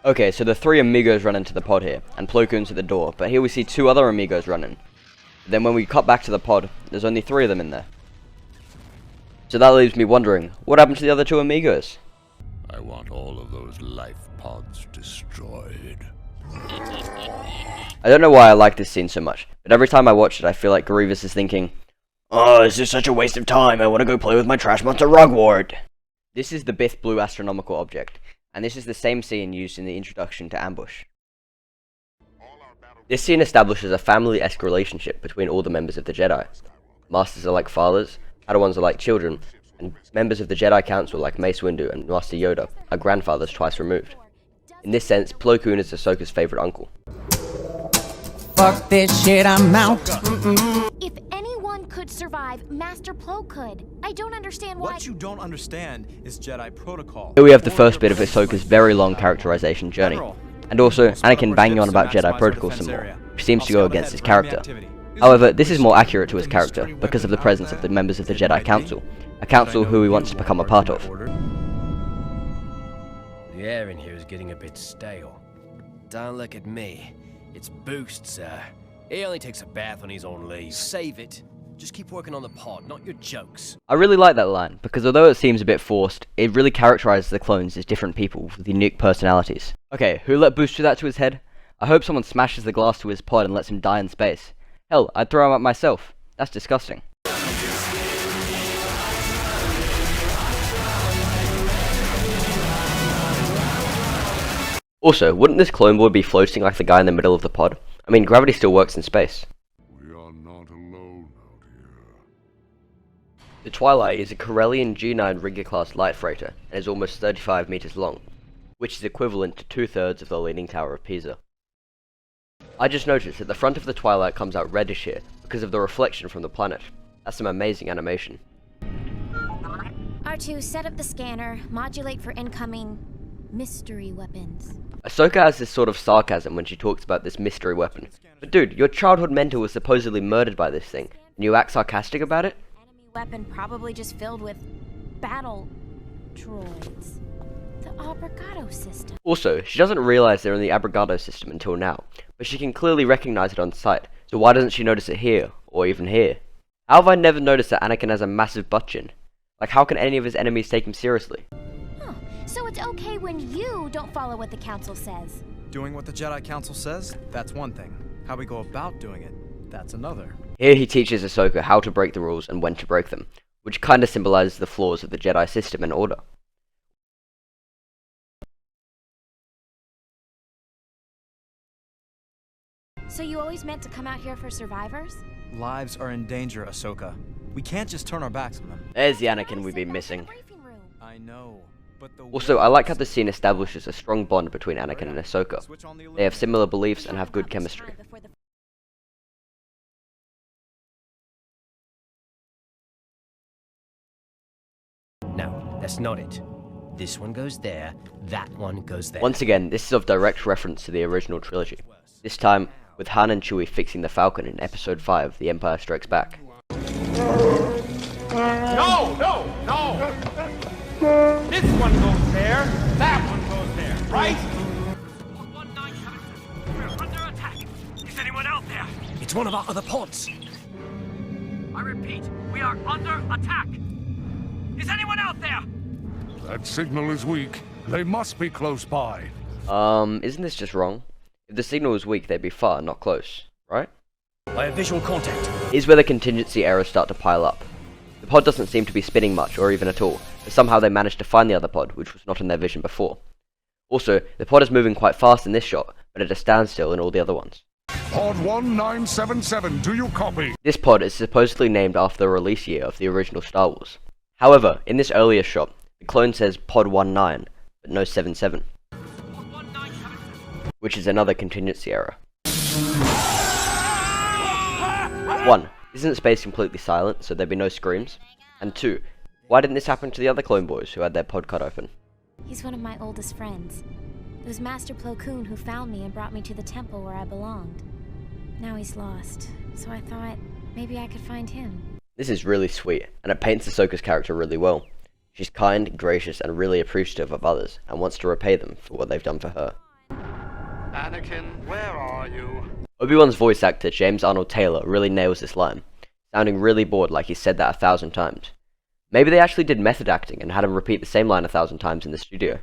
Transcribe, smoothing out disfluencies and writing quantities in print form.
Okay, so the three amigos run into the pod here, and Plo Koon's at the door, but here we see two other amigos running. Then when we cut back to the pod, there's only three of them in there. So that leaves me wondering, what happened to the other two amigos? I want all of those life pods destroyed. I don't know why I like this scene so much, but every time I watch it I feel like Grievous is thinking, "Oh, this is such a waste of time, I want to go play with my trash monster Rugward." This is the Bith Blue astronomical object, and this is the same scene used in the introduction to Ambush. This scene establishes a family-esque relationship between all the members of the Jedi. Masters are like fathers, Padawans are like children, and members of the Jedi Council like Mace Windu and Master Yoda are grandfathers twice removed. In this sense, Plo Koon is Ahsoka's favourite uncle. Fuck this shit, I'm out. If anyone could survive, Master Plo could. I don't understand why— What you don't understand is Jedi protocol. Here we have the first bit of Ahsoka's very long characterization journey, and also Anakin banging on about Jedi protocol some more, which seems to go against his character. However, this is more accurate to his character because of the presence of the members of the Jedi Council, a council who he wants to become a part of. The air in here is getting a bit stale. Don't look at me. It's Boost, sir. He only takes a bath when he's on leave. Save it. Just keep working on the pod, not your jokes. I really like that line, because although it seems a bit forced, it really characterizes the clones as different people with unique personalities. Okay, who let Boost do that to his head? I hope someone smashes the glass to his pod and lets him die in space. Hell, I'd throw him up myself. That's disgusting. Also, wouldn't this clone boy be floating like the guy in the middle of the pod? I mean, gravity still works in space. We are not alone out here. The Twilight is a Corellian G9 Rigger-class light freighter and is almost 35 meters long, which is equivalent to 2/3 of the Leaning Tower of Pisa. I just noticed that the front of the Twilight comes out reddish here because of the reflection from the planet. That's some amazing animation. R2, set up the scanner, modulate for incoming mystery weapons. Ahsoka has this sort of sarcasm when she talks about this mystery weapon. But dude, your childhood mentor was supposedly murdered by this thing, and you act sarcastic about it? Enemy weapon probably just filled with battle droids. The Abrogado system. Also, she doesn't realize they're in the Abrogado system until now, but she can clearly recognize it on sight, so why doesn't she notice it here, or even here? How have I never noticed that Anakin has a massive butt chin? Like, how can any of his enemies take him seriously? So it's okay when you don't follow what the Council says. Doing what the Jedi Council says, that's one thing. How we go about doing it, that's another. Here he teaches Ahsoka how to break the rules and when to break them, which kinda symbolizes the flaws of the Jedi system and order. So you always meant to come out here for survivors? Lives are in danger, Ahsoka. We can't just turn our backs on them. There's the Anakin we've been missing. I know, but the Also, I like how the scene establishes a strong bond between Anakin and Ahsoka. They have similar beliefs and have good chemistry. No, that's not it. This one goes there, that one goes there. Once again, this is of direct reference to the original trilogy. This time, with Han and Chewie fixing the Falcon in Episode 5, The Empire Strikes Back. No! This one goes there, that one goes there, right? 197, we're under attack. Is anyone out there? It's one of our other pods. I repeat, we are under attack. Is anyone out there? That signal is weak. They must be close by. Isn't this just wrong? If the signal was weak, they'd be far, not close, right? I have visual contact. Here's where the contingency errors start to pile up. The pod doesn't seem to be spinning much, or even at all, but somehow they managed to find the other pod, which was not in their vision before. Also, the pod is moving quite fast in this shot, but at a standstill in all the other ones. Pod 1977, do you copy? This pod is supposedly named after the release year of the original Star Wars. However, in this earlier shot, the clone says Pod 19, but no 77. Which is another contingency error. 1. Isn't space completely silent, so there'd be no screams? And 2. Why didn't this happen to the other clone boys who had their pod cut open? He's one of my oldest friends. It was Master Plo Koon who found me and brought me to the temple where I belonged. Now he's lost, so I thought maybe I could find him. This is really sweet, and it paints Ahsoka's character really well. She's kind, gracious, and really appreciative of others, and wants to repay them for what they've done for her. Anakin, where are you? Obi-Wan's voice actor, James Arnold Taylor, really nails this line, sounding really bored like he said that 1,000 times. Maybe they actually did method acting and had him repeat the same line 1,000 times in the studio.